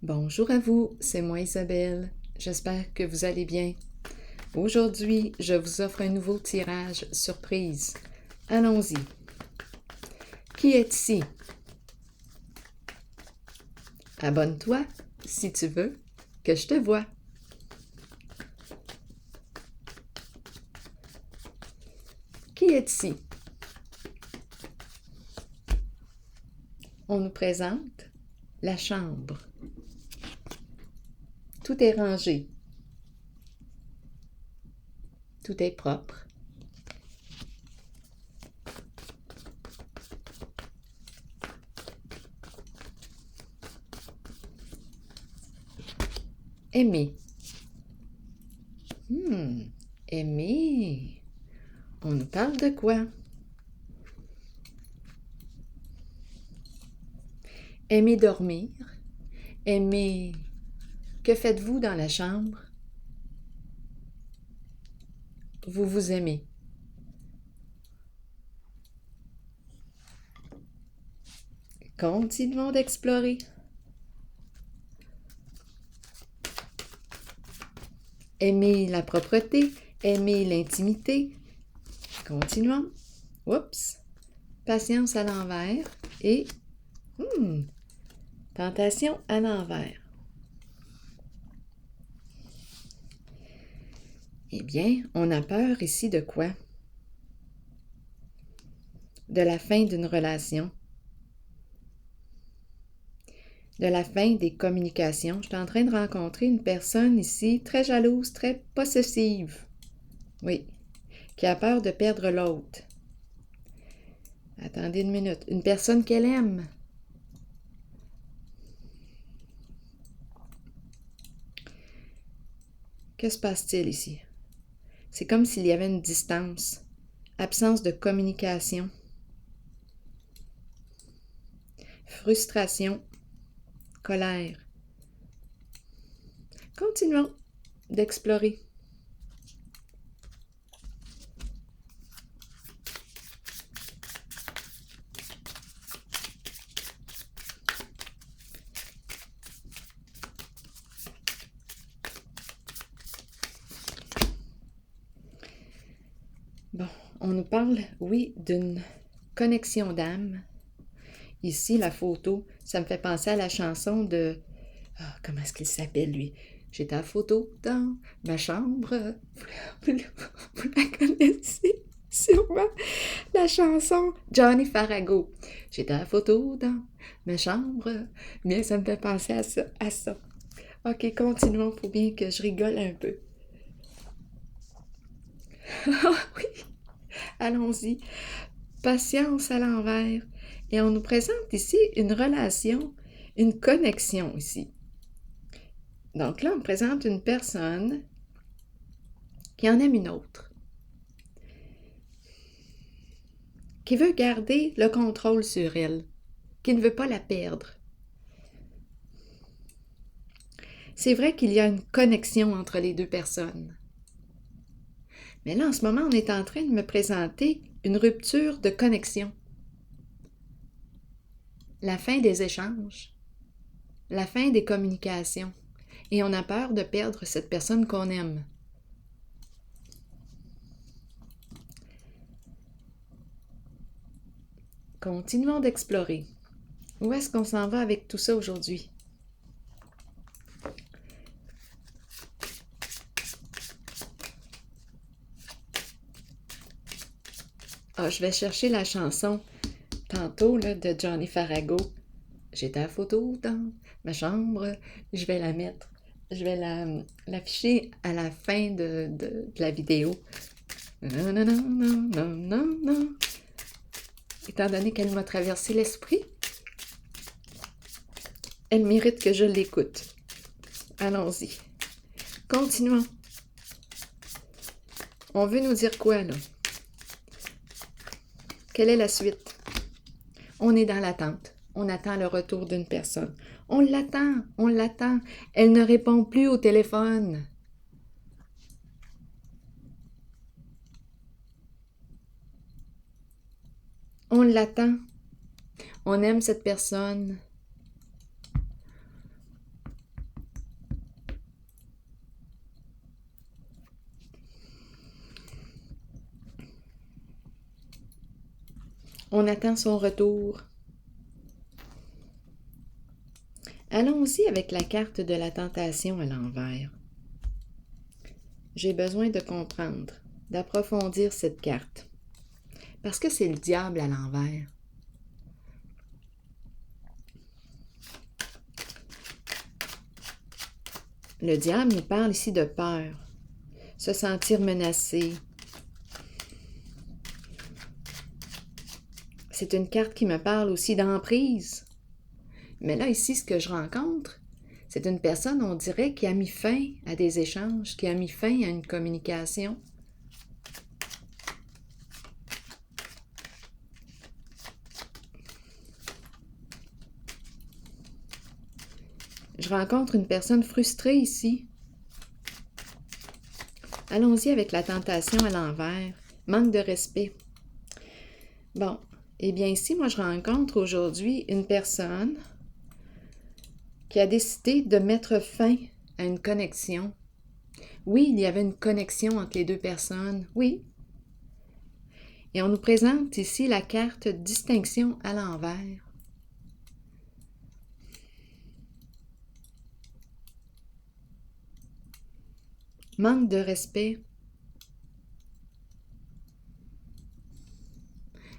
Bonjour à vous, c'est moi Isabelle. J'espère que vous allez bien. Aujourd'hui, je vous offre un nouveau tirage surprise. Allons-y. Qui est ici? Abonne-toi, si tu veux, que je te vois. Qui est ici? On nous présente la chambre. Tout est rangé. Tout est propre. Aimer. Aimer. On nous parle de quoi? Aimer dormir. Aimer. Que faites-vous dans la chambre? Vous vous aimez. Continuons d'explorer. Aimer la propreté, aimer l'intimité. Continuons. Oups. Patience à l'envers et tentation à l'envers. Eh bien, on a peur ici de quoi? De la fin d'une relation. De la fin des communications. Je suis en train de rencontrer une personne ici très jalouse, très possessive. Oui, qui a peur de perdre l'autre. Attendez une minute. Une personne qu'elle aime. Que se passe-t-il ici? C'est comme s'il y avait une distance, absence de communication, frustration, colère. Continuons d'explorer. Bon, on nous parle, oui, d'une connexion d'âme. Ici, la photo, ça me fait penser à la chanson de... comment est-ce qu'il s'appelle, lui? J'ai ta photo dans ma chambre. Vous la connaissez sûrement, la chanson Johnny Farago. J'ai ta photo dans ma chambre. Bien, ça me fait penser à ça. OK, continuons. Faut bien que je rigole un peu. Oui, allons-y. Patience à l'envers. Et on nous présente ici une relation, une connexion ici. Donc là, on présente une personne qui en aime une autre, qui veut garder le contrôle sur elle, qui ne veut pas la perdre. C'est vrai qu'il y a une connexion entre les deux personnes. Mais là, en ce moment, on est en train de me présenter une rupture de connexion. La fin des échanges, la fin des communications. Et on a peur de perdre cette personne qu'on aime. Continuons d'explorer. Où est-ce qu'on s'en va avec tout ça aujourd'hui? Je vais chercher la chanson tantôt là, de Johnny Farago. J'ai ta photo dans ma chambre. Je vais la mettre. Je vais l'afficher à la fin de la vidéo. Non, non, non, non, non, non, non. Étant donné qu'elle m'a traversé l'esprit, elle mérite que je l'écoute. Allons-y. Continuons. On veut nous dire quoi, là? Quelle est la suite? On est dans l'attente. On attend le retour d'une personne. On l'attend, on l'attend. Elle ne répond plus au téléphone. On l'attend. On aime cette personne. On attend son retour. Allons-y avec la carte de la tentation à l'envers. J'ai besoin de comprendre, d'approfondir cette carte. Parce que c'est le diable à l'envers. Le diable nous parle ici de peur, se sentir menacé. C'est une carte qui me parle aussi d'emprise. Mais là, ici, ce que je rencontre, c'est une personne, on dirait, qui a mis fin à des échanges, qui a mis fin à une communication. Je rencontre une personne frustrée ici. Allons-y avec la tentation à l'envers. Manque de respect. Bon, eh bien ici, moi, je rencontre aujourd'hui une personne qui a décidé de mettre fin à une connexion. Oui, il y avait une connexion entre les deux personnes, oui. Et on nous présente ici la carte distinction à l'envers. Manque de respect.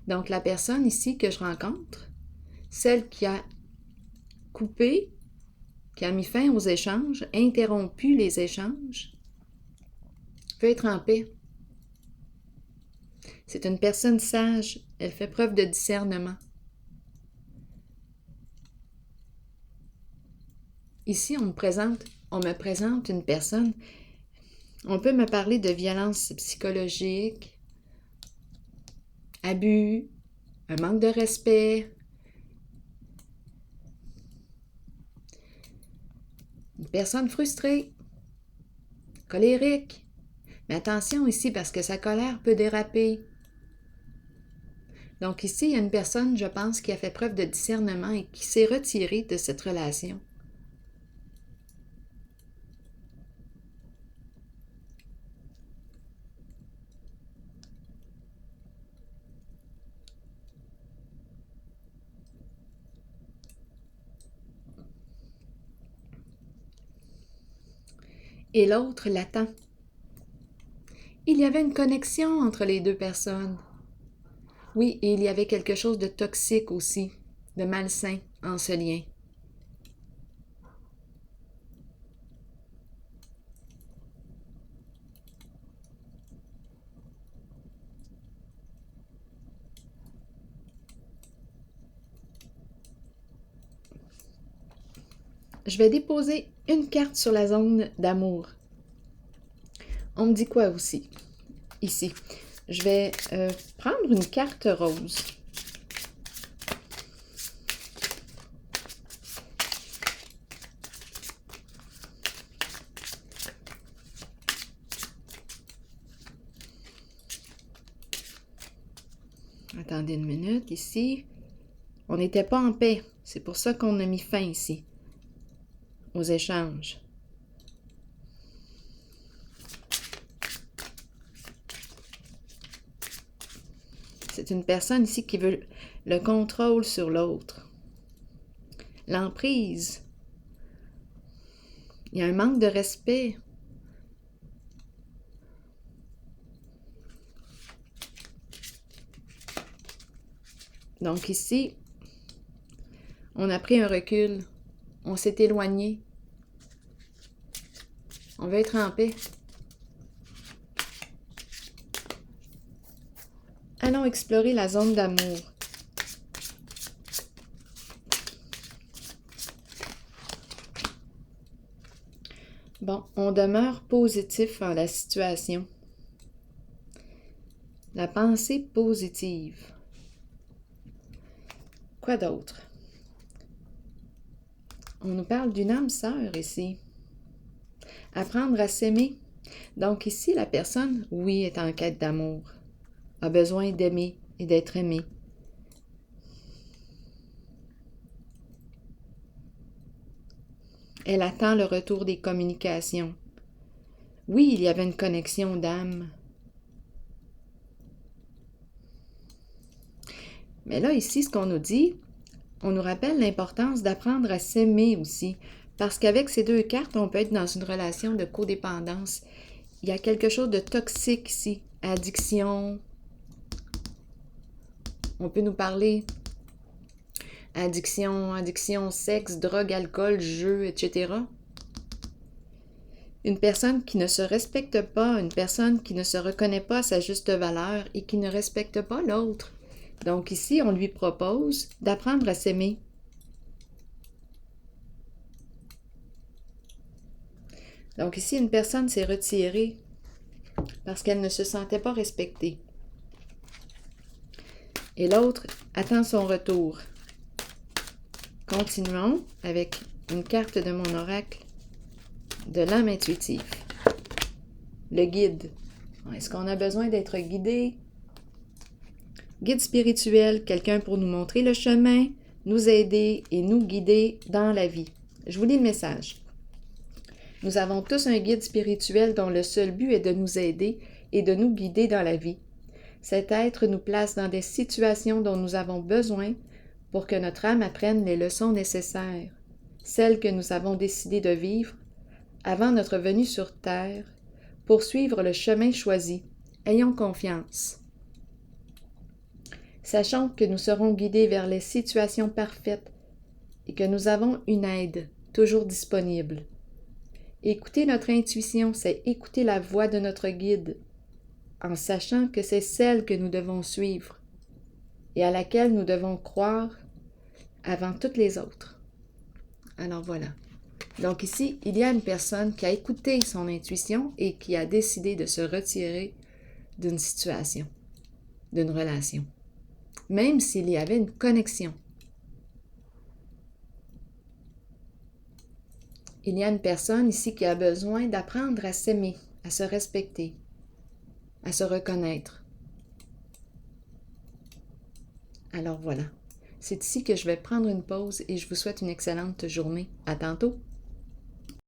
Donc, la personne ici que je rencontre, celle qui a coupé, qui a mis fin aux échanges, interrompu les échanges, peut être en paix. C'est une personne sage, elle fait preuve de discernement. Ici, on me présente une personne, on peut me parler de violence psychologique, abus, un manque de respect, une personne frustrée, colérique. Mais attention ici parce que sa colère peut déraper. Donc ici, il y a une personne, je pense, qui a fait preuve de discernement et qui s'est retirée de cette relation. Et l'autre l'attend. Il y avait une connexion entre les deux personnes. Oui, et il y avait quelque chose de toxique aussi, de malsain en ce lien. Je vais déposer une carte sur la zone d'amour. On me dit quoi aussi? Ici. Je vais prendre une carte rose. Attendez une minute, ici. On n'était pas en paix. C'est pour ça qu'on a mis fin ici, aux échanges. C'est une personne ici qui veut le contrôle sur l'autre. L'emprise. Il y a un manque de respect. Donc ici, on a pris un recul. On s'est éloigné. On veut être en paix. Allons explorer la zone d'amour. Bon, on demeure positif en la situation. La pensée positive. Quoi d'autre? On nous parle d'une âme sœur ici. Apprendre à s'aimer. Donc ici, la personne, oui, est en quête d'amour, a besoin d'aimer et d'être aimée. Elle attend le retour des communications. Oui, il y avait une connexion d'âme. Mais là, ici, ce qu'on nous dit, on nous rappelle l'importance d'apprendre à s'aimer aussi. Parce qu'avec ces deux cartes, on peut être dans une relation de codépendance. Il y a quelque chose de toxique ici. Addiction. On peut nous parler addiction, sexe, drogue, alcool, jeu, etc. Une personne qui ne se respecte pas, une personne qui ne se reconnaît pas à sa juste valeur et qui ne respecte pas l'autre. Donc ici, on lui propose d'apprendre à s'aimer. Donc ici, une personne s'est retirée parce qu'elle ne se sentait pas respectée. Et l'autre attend son retour. Continuons avec une carte de mon oracle de l'âme intuitive. Le guide. Est-ce qu'on a besoin d'être guidé? Guide spirituel, quelqu'un pour nous montrer le chemin, nous aider et nous guider dans la vie. Je vous lis le message. Nous avons tous un guide spirituel dont le seul but est de nous aider et de nous guider dans la vie. Cet être nous place dans des situations dont nous avons besoin pour que notre âme apprenne les leçons nécessaires, celles que nous avons décidé de vivre avant notre venue sur Terre, pour suivre le chemin choisi. Ayons confiance. Sachons que nous serons guidés vers les situations parfaites et que nous avons une aide toujours disponible. Écouter notre intuition, c'est écouter la voix de notre guide, en sachant que c'est celle que nous devons suivre et à laquelle nous devons croire avant toutes les autres. Alors voilà. Donc ici, il y a une personne qui a écouté son intuition et qui a décidé de se retirer d'une situation, d'une relation, même s'il y avait une connexion. Il y a une personne ici qui a besoin d'apprendre à s'aimer, à se respecter, à se reconnaître. Alors voilà, c'est ici que je vais prendre une pause et je vous souhaite une excellente journée. À tantôt!